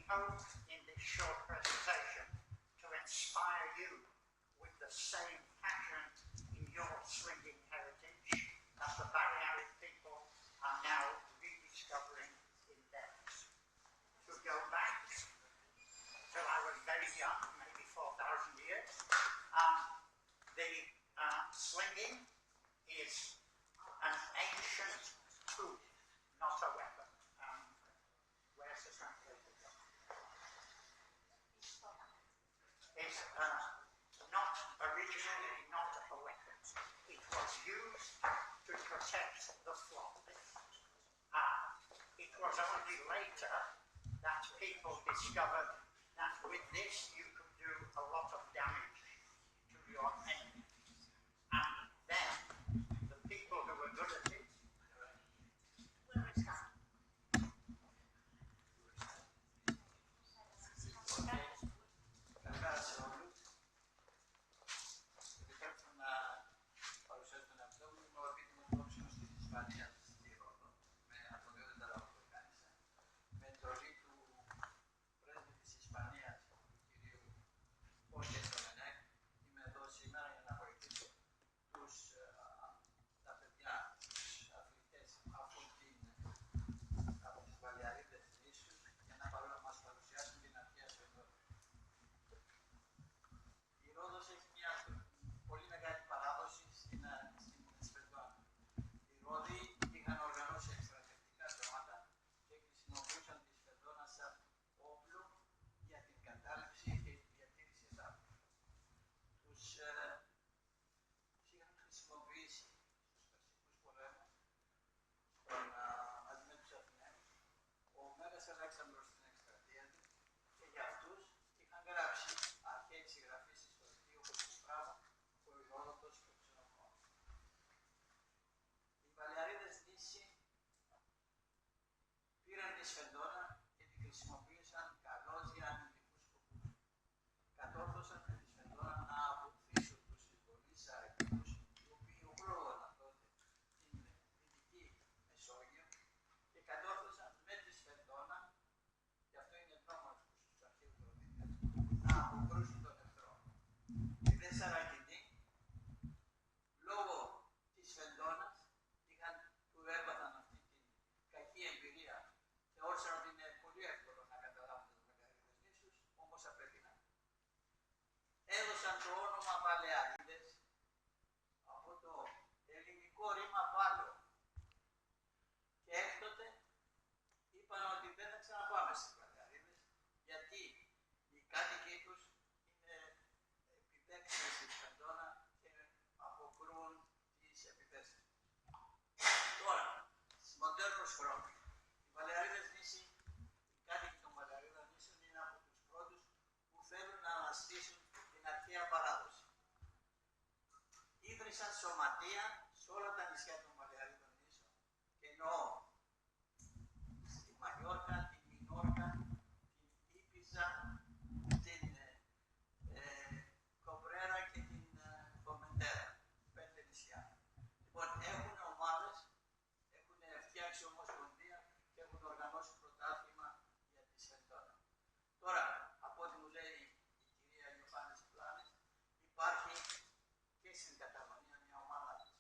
hope in this short presentation to inspire you with the same passion in your slinging heritage that the Balearic people are now rediscovering in theirs. To go back till I was very young, maybe 4,000 years, the slinging is an ancient tool, not a weapon. Where's the translator? It's not originally not a weapon. It was used to protect the flock. It was only later that people discovered that with this you could do a lot of damage to your enemy. And then the people who were good at it, where is that? Καλημέρα όλους. Επιτρέψτε να παρουσιάσω τον εαυτό μου. Είμαι ο επίτιμος πρόξενος της Ισπανίας στη Ρόδο, με αρμοδιότητα λαογοργάνησα, με εντολή του πρέσβη της Ισπανίας, του κυρίου Πόρκε. Είμαι εδώ σήμερα για να βοηθήσω τα παιδιά, τους αθλητές από τις Βαλεαρίδες νήσους, για να μας παρουσιάσουν την αρχαία Σφεντόνα. Η Ρόδος έχει μια πολύ μεγάλη παράδοση στην Σφεντόνα. Οι Ρώδοι είχαν οργανώσει εκστρατευτικά σώματα και χρησιμοποιούσαν τη Σφεντόνα σαν όπλο για την κατάληψη και τη διατήρηση εδάφους. Τους είχαν χρησιμοποιήσει στους περσικούς πολέμους μαζί με τους Αθηναίους. Ο Μέγας Αλέξανδρος στην εκστρατεία του και για αυτούς είχαν γράψει αρχαία συγγραφή ιστορική όπως το Στράβο, ο Ηρόδοτος και ο Ξενοφώνος. Οι Βαλεαρίδες νήσι πήραν τη Σφεντόνα και τη χρησιμοποίησαν καλώς για αμυντικούς σκοπούς. Κατόρθωσαν με τη Σφεντόνα να αποκτήσουν τους εισβολείς αρκετούς, οι οποίοι ογλώγωναν τότε την Δυτική Μεσόγειο και κατόρθωσαν με τη Σφεντόνα, και αυτό είναι τρόμος στους αρχαίους Ρωδίτες, να αποκρούσουν τον εχθρό. Οι δε Σαρακινοί, λόγω της Σφεντόνας, που έπαθαν αυτή την κακή εμπειρία, θεώρησαν ότι είναι πολύ εύκολο να καταλάβουν τους Βαλεαρίδες νήσους, όμως απέτειναν. Έδωσαν το όνομα Βαλεαρίδες από το ελληνικό ρήμα βάλο. Και έκτοτε είπαν ότι δεν θα ξαναπάμε στις Βαλεαρίδες, γιατί οι κάτοικοι τους είναι επιδέξιμοι στη Σφεντόνα και αποκρούν τις επιθέσεις. Τώρα, στις μοντέρνους χρόνους, οι Βαλεαρίδες νήσι, οι κάτοικοι των Βαλεαρίδων νήσων είναι από τους πρώτους που θέλουν να αναστήσουν την αρχαία παράδοση. Ίδρυσαν σωματεία σε όλα τα νησιά των Βαλεαρίδων νήσων, και εννοώ στη Μαγιόρκα, την Μινόρκα, την Ήπιζα, την Κομπρέρα και την Φορμεντέρα, 5 νησιά. Λοιπόν, έχουν ομάδες, έχουν φτιάξει ομοσπονδία και έχουν οργανώσει πρωτάθλημα για τη Σφεντόνα. Τώρα, από ό,τι μου λέει η κυρία Ιωάννης Πλάνης, υπάρχει και στην Καταλωνία μια ομάδα της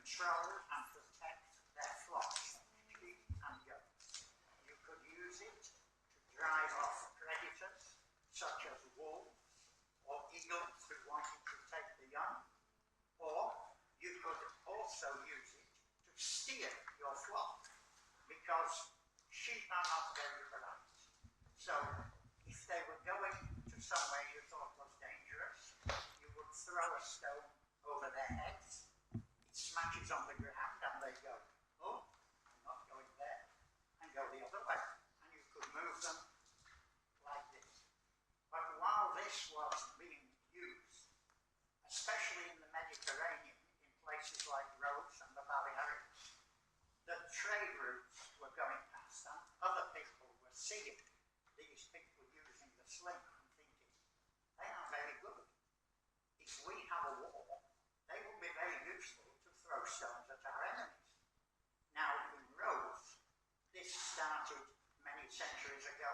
control and protect their flocks, sheep and goats. You could use it to drive off predators such as wolves or eagles who wanted to take the young, or you could also use it to steer your flock, because sheep are not very bright. So if they were going to somewhere you thought was dangerous, you would throw a stone over their heads, it smashes on the ground and they go, oh, I'm not going there, and go the other way, and you could move them like this. But while this was being used, especially in the Mediterranean, in places like Rhodes and the Balearics, the trade routes were going past and other people were seeing these people using the sling and thinking, they are very good. If we have a war, they will be very useful to throw stones at our enemies. Now in Rhodes, this started many centuries ago,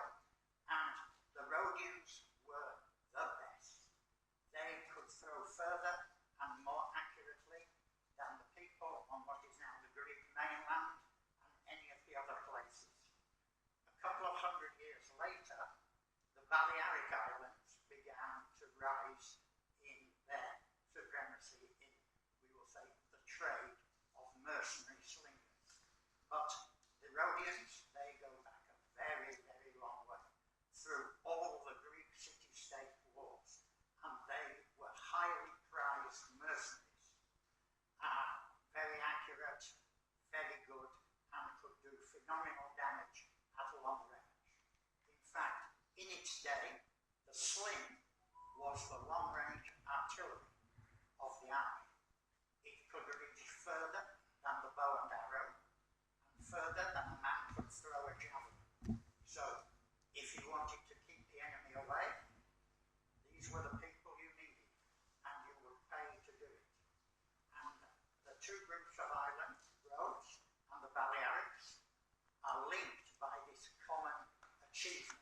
and the Rhodians were the best. They could throw further and more accurately than the people on what is now the Greek mainland and any of the other places. A couple of hundred years later, the Balearic Islands began to rise in their supremacy in, we will say, the trade of mercenary slingers. But the Rhodians, they go back a very, very long way through all the Greek city-state wars, and they were highly prized mercenaries, very accurate, very good, and could do phenomenal damage at long range. In fact, in its day, the sling was the long-range artillery of the army. It could reach further than the bow and arrow, and further than a man could throw a javelin. So, if you wanted to keep the enemy away, these were the people you needed, and you would pay to do it. And the two groups of islands, Rhodes and the Balearics, are linked by this common achievement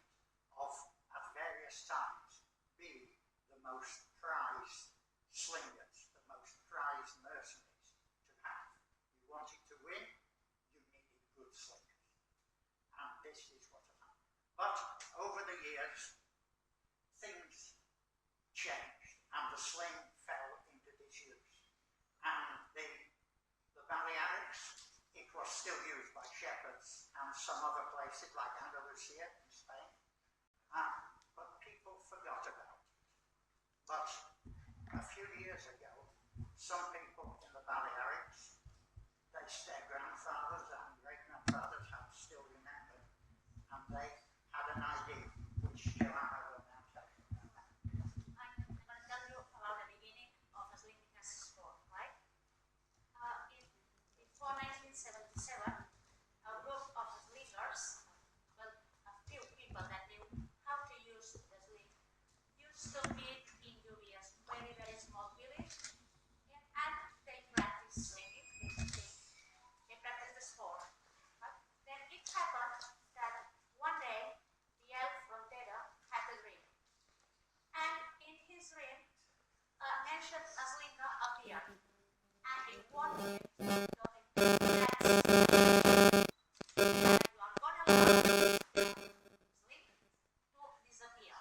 of, at various times, being the most prized slingers, the most prized mercenaries to have. You wanted to win, you needed good slingers. And this is what happened. But over the years, things changed, and the sling fell into disuse. And the Balearics, it was still used by shepherds and some other places like Andalusia in Spain, but people forgot about it. But a few years ago, some people in the Balearics, their grandfathers and great-grandfathers have still remembered, and they had an idea, which Joanna will now tell you about. I'm going to tell you about the beginning of slinging as a sport, right? Before 1977, a group of slingers, well, a few people that knew how to use the sling, used to meet in Julia's very, very small village, and they practiced slinging. They practiced the sport. But then it happened that one day the elf Frontera had a dream. And in his dream, an ancient slinger appeared. And it warned him that you are going to allow sling to disappear.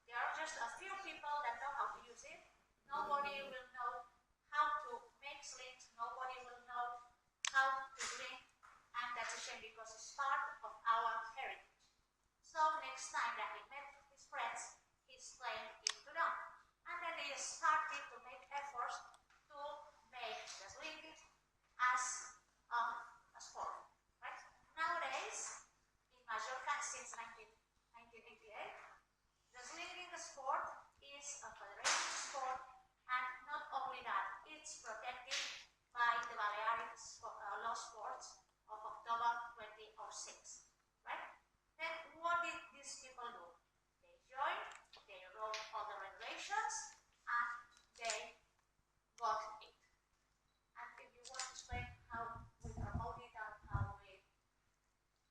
There are just a few people that know how to use it. Nobody will know how to make slings. Nobody will know how to sling. And that's a shame because it's part of our heritage. So next time that he met his friends, he explained it to them. And then they started to make efforts to make the slinging as a sport. Right? Nowadays, in Majorca since 1988, the slinging sport is a federated sport, and not only that, it's protected by the Balearic law sports of October 2006. Right? Then what did these people do? They joined, they wrote all the regulations, and they got it. And if you want to explain how we promote it and how we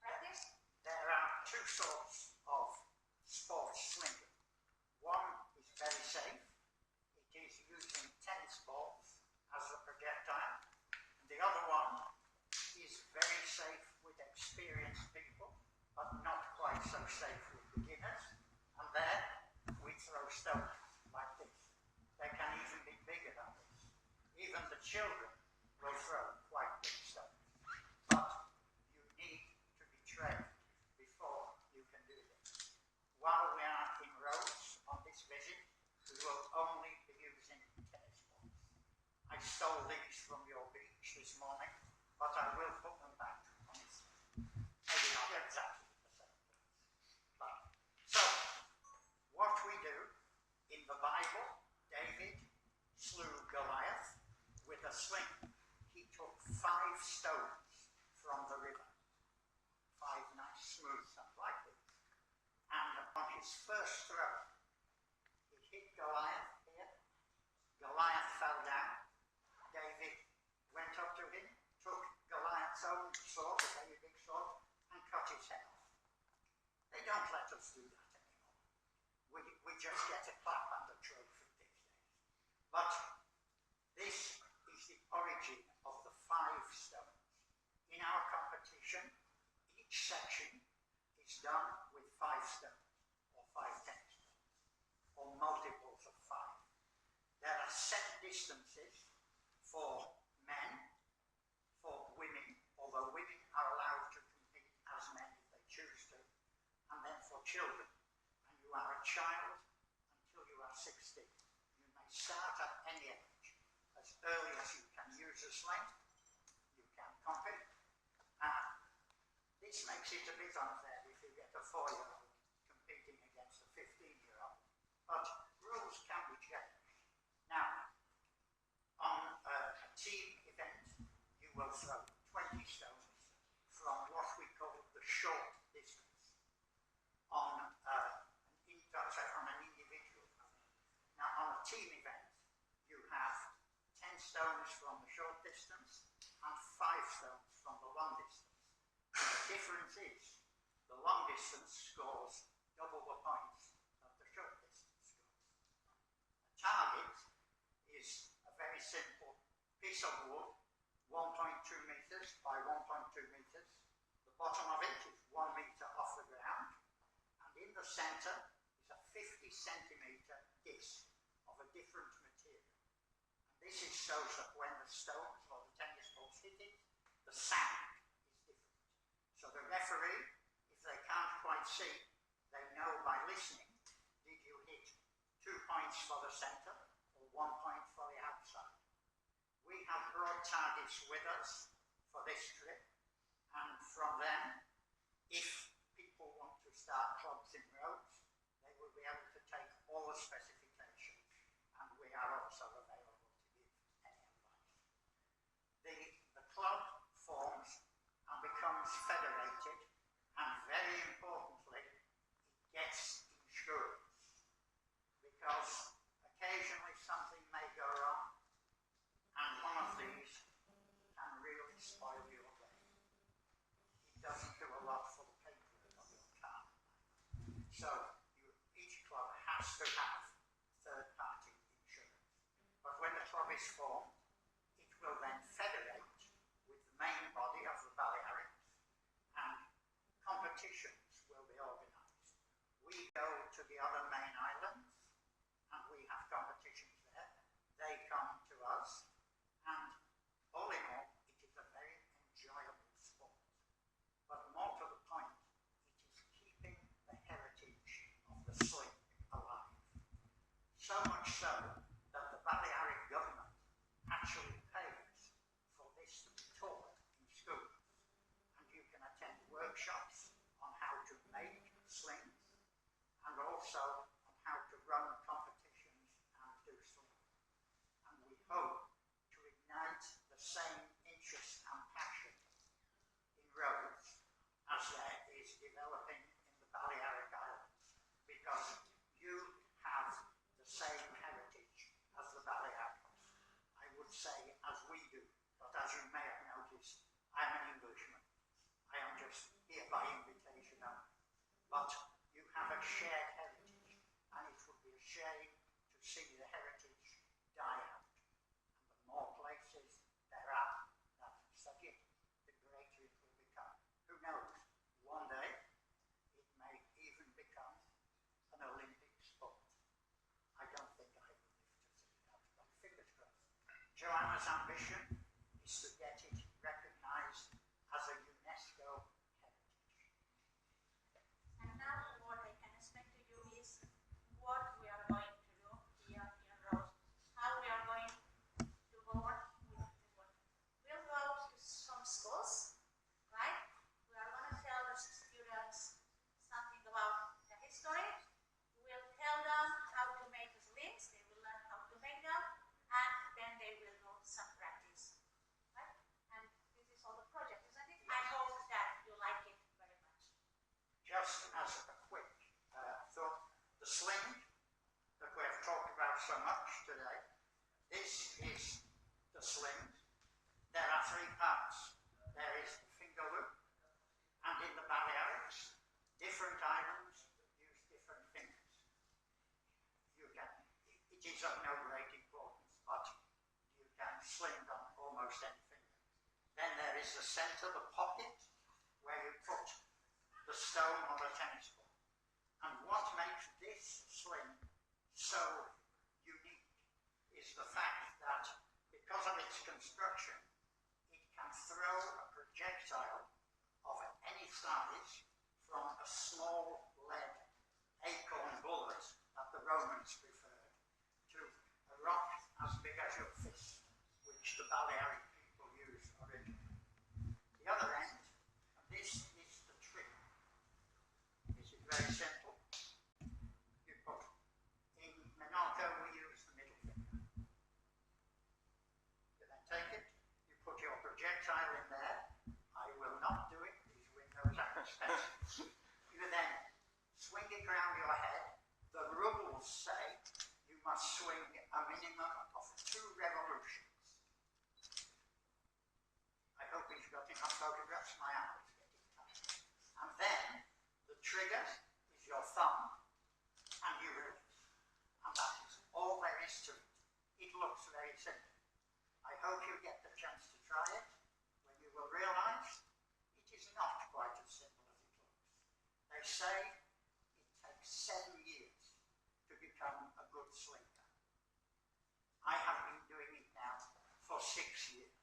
practice? There are two sorts of sports slinging. One is very safe. It is using tennis balls as the projectile. And safe with beginners, and there we throw stones like this. They can even be bigger than this. Even the children will throw quite big stones. But you need to be trained before you can do this. While we are in Rhodes on this visit, we will only be using tennis balls. I stole these from your beach this morning, but I will put them back on this. Maybe not exactly the same place. So, what we do in the Bible, David slew Goliath with a sling. He took 5 stones from the river. 5 nice smooth stones like this. And on his first throw, he hit Goliath here. Goliath fell down. David went up to him, took Goliath's own sword, a very big sword, and cut his head off. They don't let us do that anymore. We just get a clap and a trophy these days. But this is the origin of the 5 stones. In our competition, each section is done with 5 stones, or 5 tennis balls, or multiples of 5. There are set distances for men, for women, although women are allowed to compete as men if they choose to, and then for children. And you are a child until you are 16. You may start at any age. As early as you can use a sling, you can compete. This makes it a bit unfair if you get a 4-year-old competing against a 15-year-old. But rules can be changed. Now, on a team event, you will throw 20 stones from what we call the short distance. On an individual event. Now, on a team event, you have 10 stones from the short distance and 5 stones from the long distance. The difference is the long distance scores double the points that the short distance scores. A target is a very simple piece of wood, 1.2 meters by 1.2 meters. The bottom of it is 1 meter off the ground, and in the center is a 50 centimeter disc of a different material. And this is so that when the stones or the tennis balls hit it, the sound is different. So the referee, if they can't quite see, they know by listening, did you hit 2 points for the center or 1 point for the outside? We have brought targets with us for this trip, and from them, if people want to start clubs in Rhodes, they will be able to take all the specifications, and we are also available to give any advice. The club forms and becomes federated, and very importantly, it gets insurance, because occasionally something may go wrong, and one of these can really spoil your day. It doesn't do a lot for the paperwork of your car. So each club has to have third-party insurance. But when the club is formed, it will then federate with the main body of the Balearics, and competitions will be organised. We go to the other main islands, and we have competitions there. They come to us, and all in all, it is a very enjoyable sport. But more to the point, it is keeping the heritage of the sling alive. So much so that the Balearic government actually pays for this to be taught in schools. And you can attend workshops on how to make slings, and also on how to run competitions and do slings. And we hope to ignite the same interest and passion in Rhodes as there is developing in the Balearic Islands, because you have the same heritage as the Balearics. I would say as we do, but as you may have noticed, I'm an Englishman. I am just here by invitation only. But you have a shared heritage, and it would be a shame to see the heritage die out. And the more places there are that study it, the greater it will become. Who knows? One day it may even There is the center, the pocket, where you put the stone or the tennis ball. And what makes this sling so unique is the fact that because of its construction, it can throw a projectile of any size from a small lead acorn bullet that the Romans preferred to a rock as big as your fist, which the Balearic people used originally. The other end, and this is the trick. This is very simple. You put, in Menorca we use the middle finger. You then take it, you put your projectile in there. I will not do it, these windows are expensive. You then swing it round your head. The rules say you must swing a minimum of 2 revolutions. I hope he's got enough photographs, my eye is getting tired. And then the trigger is your thumb and you release. And that is all there is to it. It looks very simple. I hope you get the chance to try it when you will realize it is not quite as simple as it looks. They say it takes 7 years to become a good slinger. I have been doing it now for 6 years.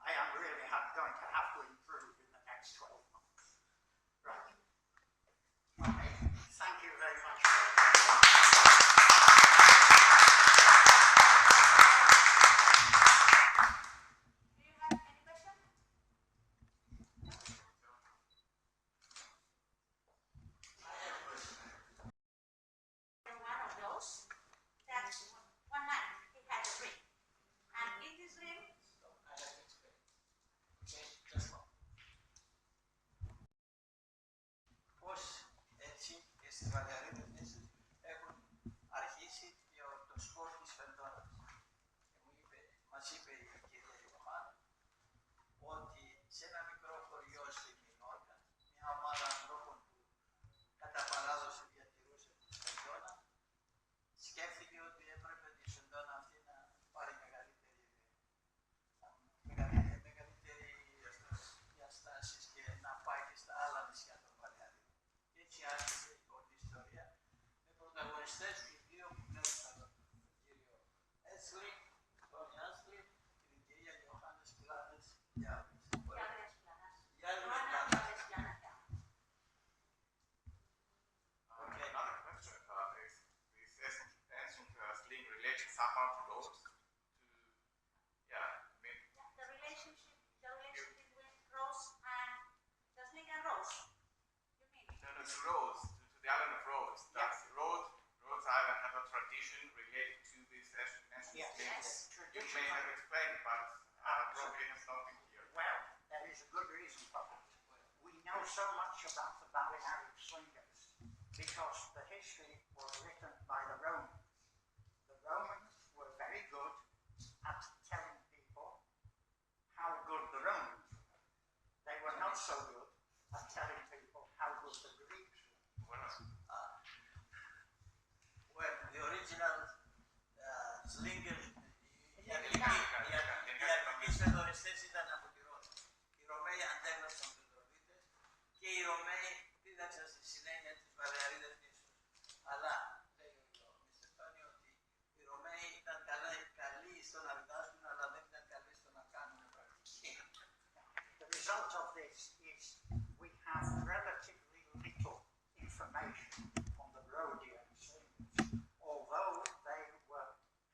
I am really going to have to improve in the next 12 months. Right. Okay. Thank you very much. Do you have any question? One of those that one man he had a ring, and in this ring, Πώς έτσι και στις Βαλεαρίδες νήσους έχουν αρχίσει το σπορ της φεντόνας. Και μας είπε η κυρία Ιωάννα ότι σε ένα μικρό χωριό στη Μινόρκα, μια ομάδα ανθρώπων που κατά παράδοση διατηρούσε τη φεντόνα, σκέφτηκε ότι έπρεπε τη φεντόνα αυτή να πάρει μεγαλύτερη διαστάσεις και να πάει και στα άλλα νησιά των Βαλεαρίδων. Και έτσι άρχισε η όλη ιστορία με πρωταγωνιστές τους δύο που γνώρισαν τον κύριο Έσλι, τον Άσλι και την κυρία Ιωάννης Πλάνες Γιάβρης. Okay, another question is this ancient sling related somehow to Rhodes? the relationship between Rose and the sling and Rose. You mean? No, to Rhodes, to the island of Rhodes. That's Rhodes Island has a tradition related to this ancient Yes. sling. Yes. You may have explained, but probably has nothing here. Well, there is a good reason for that. We know so much about the Balearic slingers because the history was written by the Romans. The Romans were very good at telling people how good the Romans were. They were not so good at telling people how good the Greeks were. Well, Well, the original slinger, οι αρχικοί φεντονιστές ήταν από τη Ρώμη. Οι Ρωμαίοι αντέγραψαν τους Ρωμίτες και οι Ρωμαίοι δίδαξαν στη συνέχεια τις Βαλεαρίδες νήσους. Αλλά, λέει ο Μr. Τόνι, ότι οι Ρωμαίοι ήταν καλοί στο να διδάσκουν, αλλά δεν ήταν καλοί στο να κάνουν πρακτική. The result of this is we have relatively little information on the Rhodian slingers, although they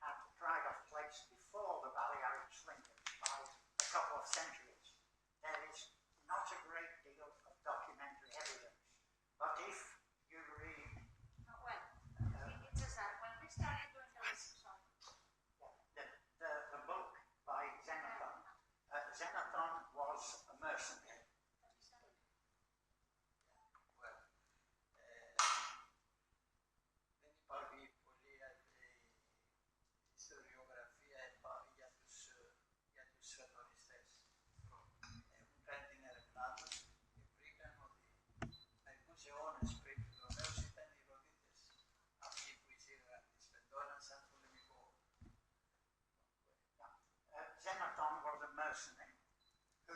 had pride of place before the Balearic slingers by a couple of centuries. There is not a great deal of documentary evidence, but if you read Well, it says that when we started doing the research, the book by Xenophon, Xenophon was a mercenary. Well, δεν υπάρχει πολλή ιστοριογραφία για τους φεντονιστές. Έχουν κάνει την έρευνά τους και βρήκαν ότι μερικούς αιώνες πριν τους Ρωμαίους ήταν οι Ρωδίτες αυτοί που εισήγαγαν τις φεντόνας σαν πολεμικό. Xenophon was a mercenary who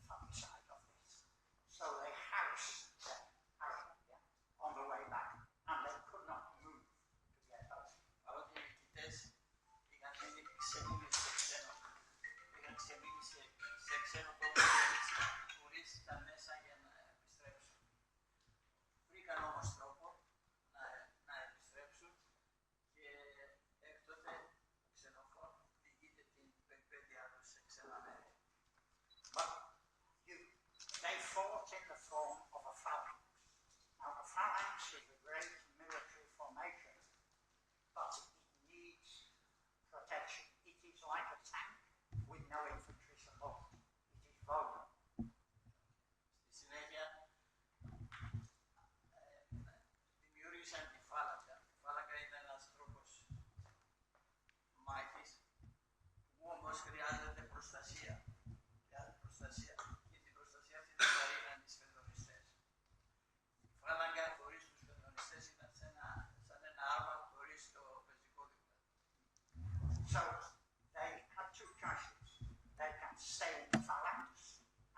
funny side of this. So they harassed them, on the way back, and they could not move to get home. Παρότι οι νικητές είχαν μείνει ξεμείνει σε ξένο. Είχαν ξεμείνει σε ξένο τόπο χωρίς τα μέσα για να επιστρέψουν. Βρήκαν όμως τρόπο να επιστρέψουν και έκτοτε ο ξενοφών διηγείται την περιπέτειά τους σε ξένα μέρη. But they fought in the form of a phalanx. Now, a phalanx is a great military formation, but it needs protection. It is like a tank with no infantry support. It is vulnerable. Στη συνέχεια δημιούργησαν τη φάλαγγα. Η φάλαγγα ήταν ένας τρόπος μάχης που όμως χρειάζεται προστασία. Χρειάζεται προστασία και την προστασία αυτή την παρήγαν οι σφενδονιστές. Η φάλαγγα χωρίς τους σφενδονιστές ήταν σαν ένα άρμα χωρίς το πεζικό δίπλα. So they had two choices. They can stay in the phalanx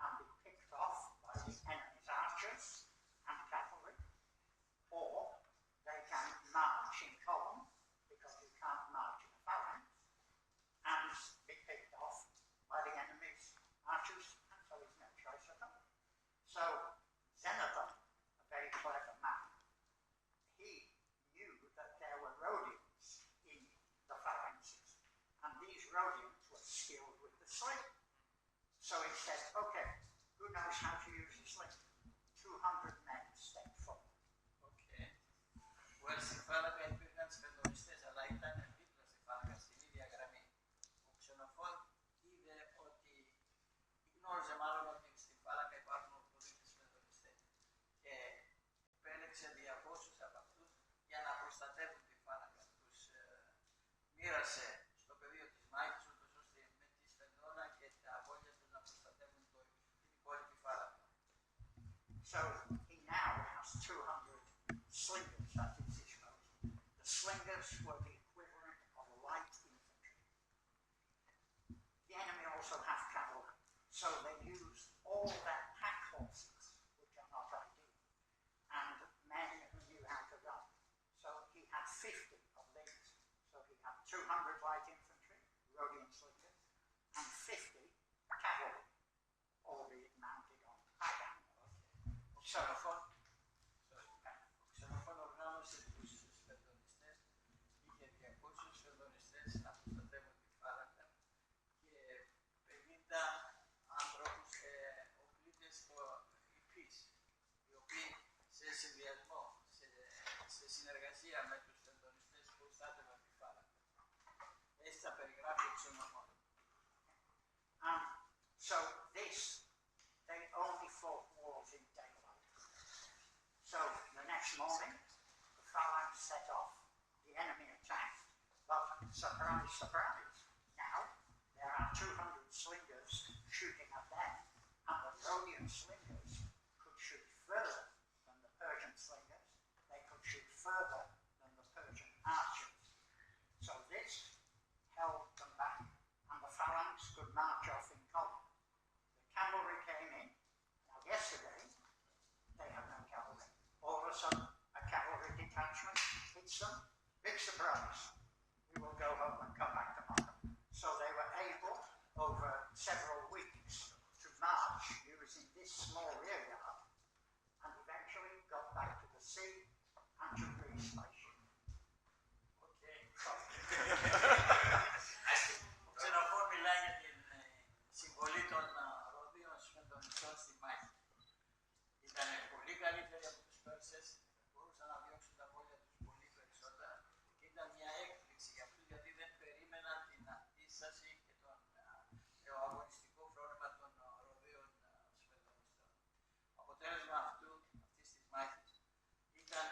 and be picked off by the enemy's archers and cavalry, or they can march in column, because you can't march in a phalanx, and be picked off by the enemy's archers, and so there's no choice of them. So Xenophon, a very clever man, he knew that there were Rhodians in the phalanxes, and these Rhodians were skilled with the sling. So he said, okay, who knows how to use a sling? 200 men stepped forward. Okay. Well, στη φάλαγγα υπήρχαν σφενδονιστές, αλλά ήταν δίπλα στη φάλαγγα, στην ίδια γραμμή. Ο Ξενοφών είδε ότι, γνώριζε μάλλον ότι στη φάλαγγα υπάρχουν ορθοδίτες σφενδονιστές και επέλεξε 200 από αυτούς για να προστατεύουν τη φάλαγγα. Τους μοίρασε στο πεδίο της μάχης, ούτως ώστε με τη σφενδόνα και τα αγώνια τους να προστατεύουν την υπόλοιπη φάλαγγα. So he now has 200 slingers at his disposal. The slingers were the equivalent of light infantry. The enemy also have cavalry, so they use all their pack horses, which are not ideal, and men who knew how to run. So he had 50 of these. So he had 200 light infantry, Rhodian slingers, and 50 cavalry, albeit mounted on pack animals. Ο Ξενοφών οργάνωσε τους σφενδονιστές, είχε 200 σφενδονιστές να προστατεύουν τη φάλαγγα και 50 άνθρωπους οπλίτες υφής, οι οποίοι σε συνδυασμό, σε συνεργασία με τους σφενδονιστές προστάτευαν τη φάλαγγα. Έτσι θα περιγράφει ο Ξενοφών. So this, they only fought wars in daylight. So the next morning, the phalanx set off, the enemy attacked, but surprise, surprise, now there are 200 slingers shooting at them, and the Rhodian slingers could shoot further than the Persian slingers, they could shoot further than the Persian archers. So this held them back, and the phalanx could march off in column. The cavalry came in. Now yesterday, they had no cavalry. All of a sudden, a cavalry detachment hits them. Big surprise. We will go home and come back tomorrow. So they were able, over several weeks, to march using this small rear yard, and eventually got back to the sea and to Greece by ship. Okay. Ο Ξενοφών μιλάει για την συμβολή των Ροδίων σφενδονιστών στη μάχη. Ήταν πολύ καλύτεροι από τους Πέρσες, μπορούσαν να διώξουν τα πόδια τους πολύ περισσότερα και ήταν μια έκπληξη για αυτούς, γιατί δεν περίμεναν την αντίσταση και το αγωνιστικό φρόνημα των Ροδίων σφενδονιστών. Αποτέλεσμα αυτής της μάχης ήταν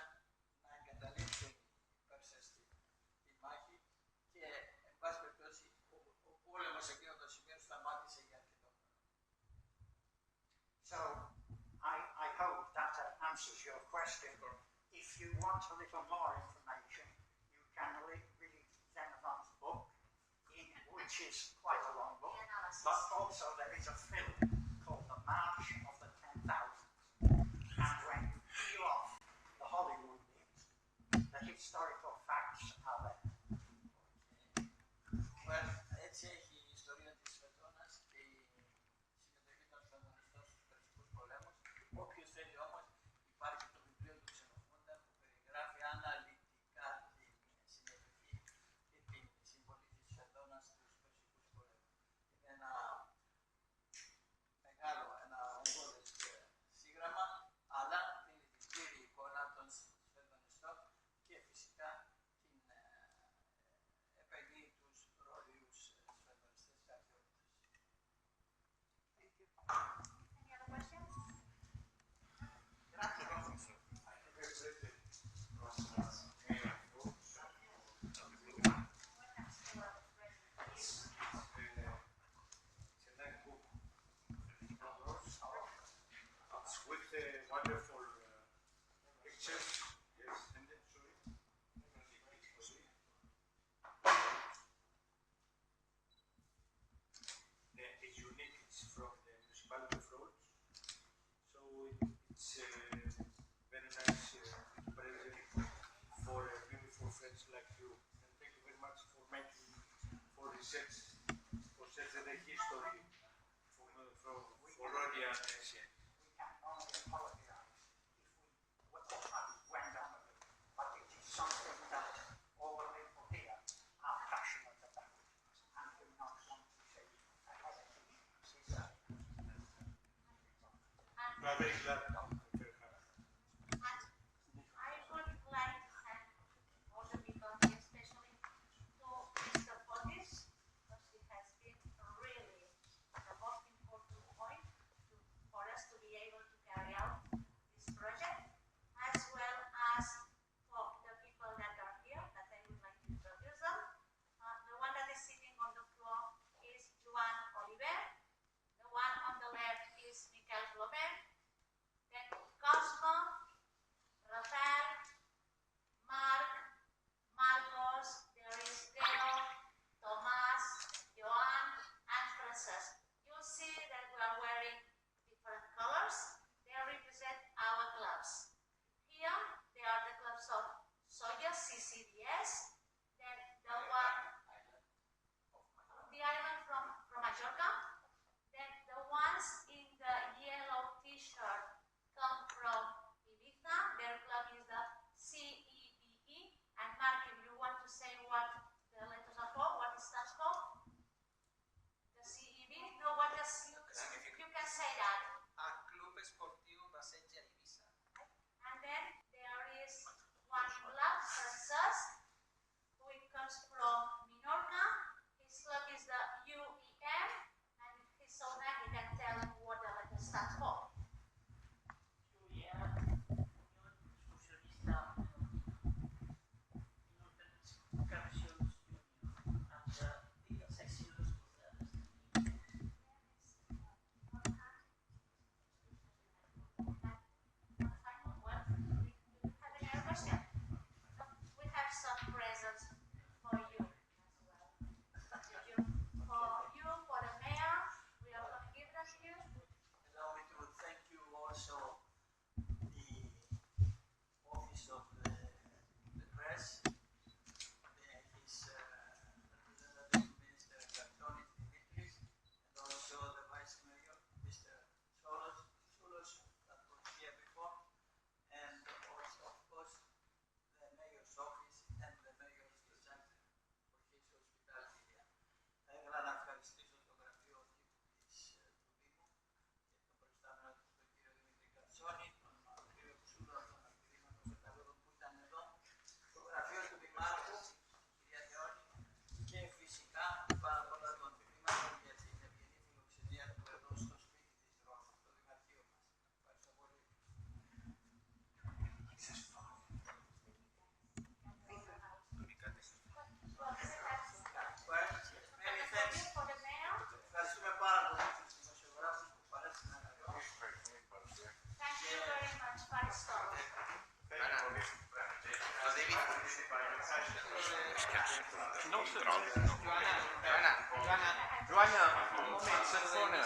να εγκαταλείψουν οι Πέρσες τη μάχη και, εν πάση περιπτώσει, ο πόλεμος εκείνο το σημείο σταμάτησε για αρκετό χρόνο. So I hope that answers your question. If you want a little more information, you can read Xenophon's book, which is quite a long book, but also there is a film called The historical facts are there? Well, έτσι έχει η ιστορία της Φετώνας και η συμμετοχή των φεμονιστών στους περσικούς πολέμους. Όποιος θέλει όμως, υπάρχει το βιβλίο του Ξενοφούντα που περιγράφει αναλυτικά την συμμετοχή και την συμβολή της Φετώνας στους περσικούς πολέμους. Είναι ένα μεγάλο, ένα ογκώδες σύγγραμμα, αλλά δίνει την πλήρη εικόνα των φετονιστών και φυσικά την επενεί τους ρόλιους φετονιστές και αρχαιότητες. Any other questions? With wonderful pictures, yes, and then sorry. It's unique. It's from the municipality of Rodes, so it's very nice present for beautiful friends like you. And thank you very much for making for research the history from Floridia and Asia. We can only apologize if we went on a bit, but it is something that all the people here are passionate about and do not want to see a heritage disappear. We are very glad. And I would like to thank all the people here, especially to Mr. Podis, because he has been really the most important point for us to be able to carry out this project, as well as for the people that are here, that I would like to introduce them. The one that is sitting on the floor is Joan Oliver. The one on the left is Michael Glover. Then Cosmo, Rafael, Mark, Marcos, there is Deo, Tomas, Joan, and Frances. You'll see that we are wearing different colors. They represent our clubs. Here, they are the clubs of Soya, CCDS, then the one, the island from Majorca, then the ones in the yellow t-shirt come from Ibiza. Their club is the CEBE. And Mark, if you want to say what the letters are for, what it stands for? The CEB? No, what does you can say that. A Club Esportivo Basenja Ibiza. And then there is one club, Frances, who it comes from Minorca. His club is the UEM, and if he's so nice, he can tell him what the letter stands for. Well, have any other question? We have some presents for you as well. For the mayor, we are going to give them to you. Allow me to thank you also the office of the press, his representative Minister Gartonis Dimitris, and also the Vice Mayor, Mr. Solos, that was here before, and also, of course, the Mayor's office and the Mayor's Center for his hospitality here. Θα ήθελα να ευχαριστήσω το γραφείο τύπου της του Δήμου και τον προϊστάμενο του τον κύριο Δημήτρη Κατσόνη, τον κύριο Ψούλο, τον Ακτηρήμα των Πεταλούδων που ήταν εδώ, το γραφείο του Δημάρχου, κυρία Θεόνη, και φυσικά πάρα πολλά των τμήματων για την ευγενή φιλοξενία του εδώ στο σπίτι της Ρώμη, το Δημαρχείο μας. Ευχαριστώ πολύ. Many thanks. For the mayor, Ευχαριστούμε πάρα πολύ τους δημοσιογράφους που παρέστηκαν εδώ. thank you very much, Parisol.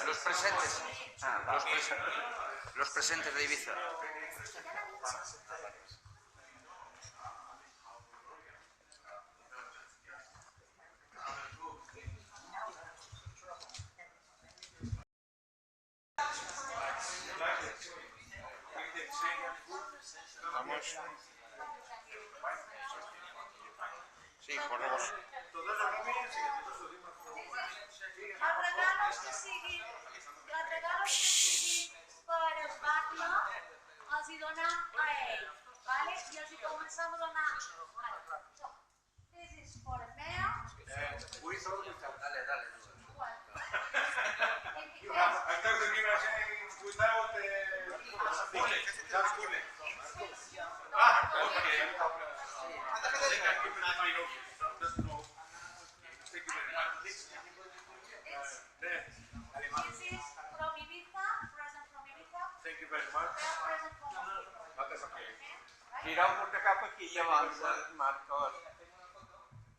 Los presentes. Los presentes de Ibiza. Vamos. Sí, corremos. Els regalos que siguin per esbar-la els hi donem a ell, ¿vale? I els hi començam a donar. So, this is for Mea. Dale, dale. You have after the gymnasium without bullet. Okay. This is from Ibiza, present from Ibiza. Thank you very much. They are present from Ibiza. Tira un porta cap aquí i abans Marcos.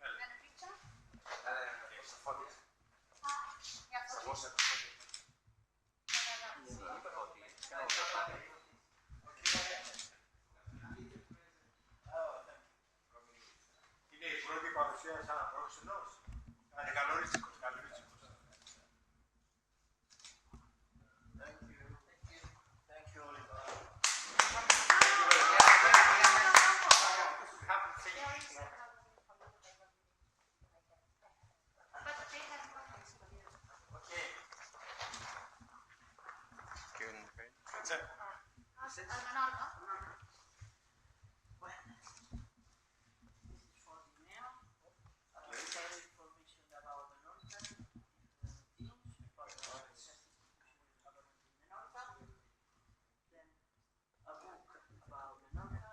And a picture? Είναι η πρώτη παρουσία σαν απρόξενος. Καλόριτσικος. Thank you, Oliver. Okay. Al Menorca. This is for the mail. Some information about Menorca, films, part of the institution about Menorca. Then a book about Menorca.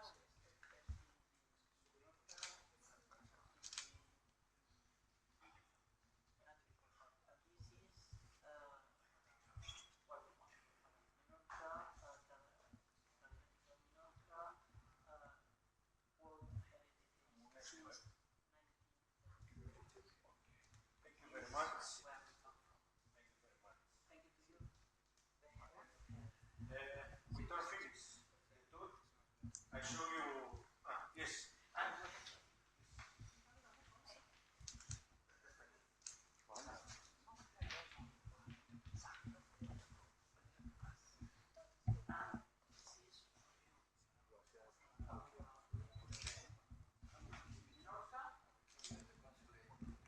Thank you very much. Thank you to you. We don't finish. I show you. Yes. And what is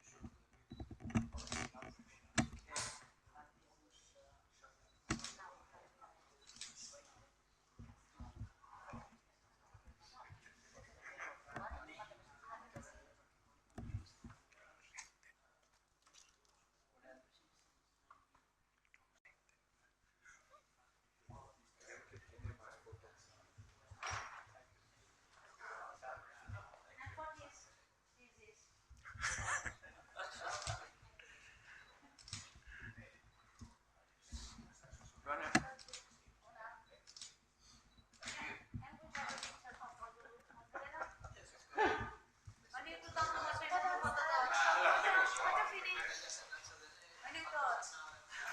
this?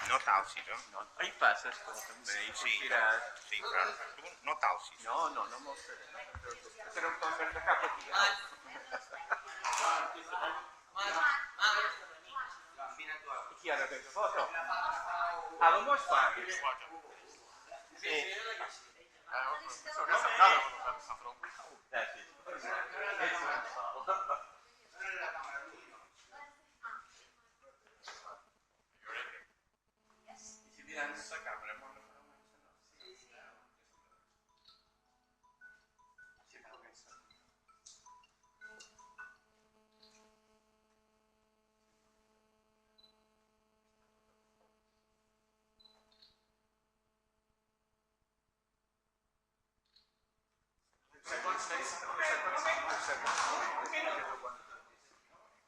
No talcis, eh? No, hi passes tu també, i Sí, tirat. sí, però tu no talcis. No m'ho faré. Però un tomber de cap aquí. I chi ha da questa foto? Ah, lo vuoi fare? Sì. That's it. It's not so. Si tiran questa camera, ma non farò mai, se no. Sì, però penso.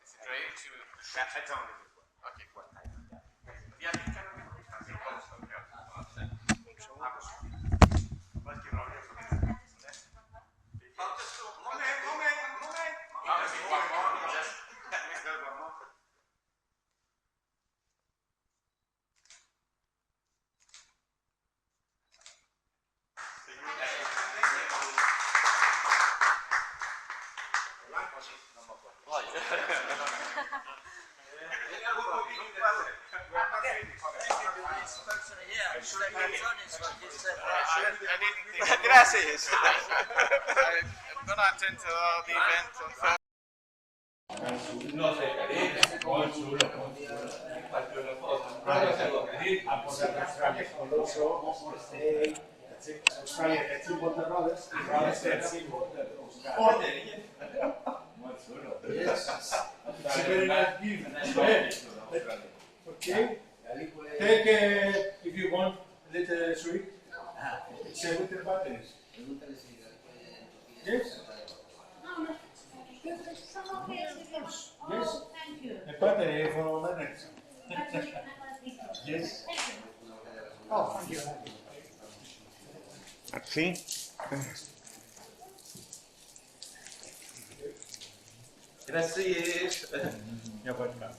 Straight to. That's only Okay, what? via di canale. Voglio. Gracias. I'm gonna attend to the event on Thursday. No sé, muy chulo, muy chulo. Partió la foto. Australia con Rosso, Australia è 50 Rodes, Rodes è 50 Australia. Muy chulo. Yes. It's a very nice view. Okay. Take, if you want, a little sweet. It's a little batteries. Yes. Yes. Thank you. A battery for the next. Actually, I was thinking. Yes. Thank you. Oh, thank you. Así. Gracias. Ya puedes estar.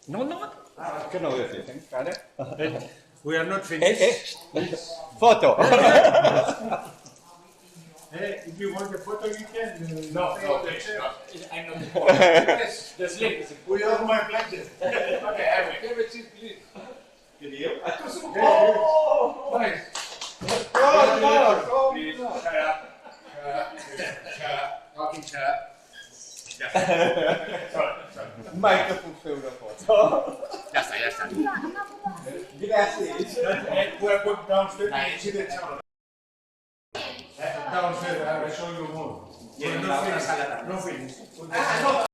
No, no. ¿Qué no voy a decir? ¿Vale? We are not finished. Foto. If you want a photo, you can. No, I'm not. Yes, the slip. We are my pleasure. Okay, I will. Give it to please. Oh, Nice. Please, shut up. Shut up. Talking chat. Sorry. Microphone fue una foto. Ya está, ya está. Gracias. We're going downstairs and see the channel. Downstairs, I will show you more. Y en la otra sala también. No finish.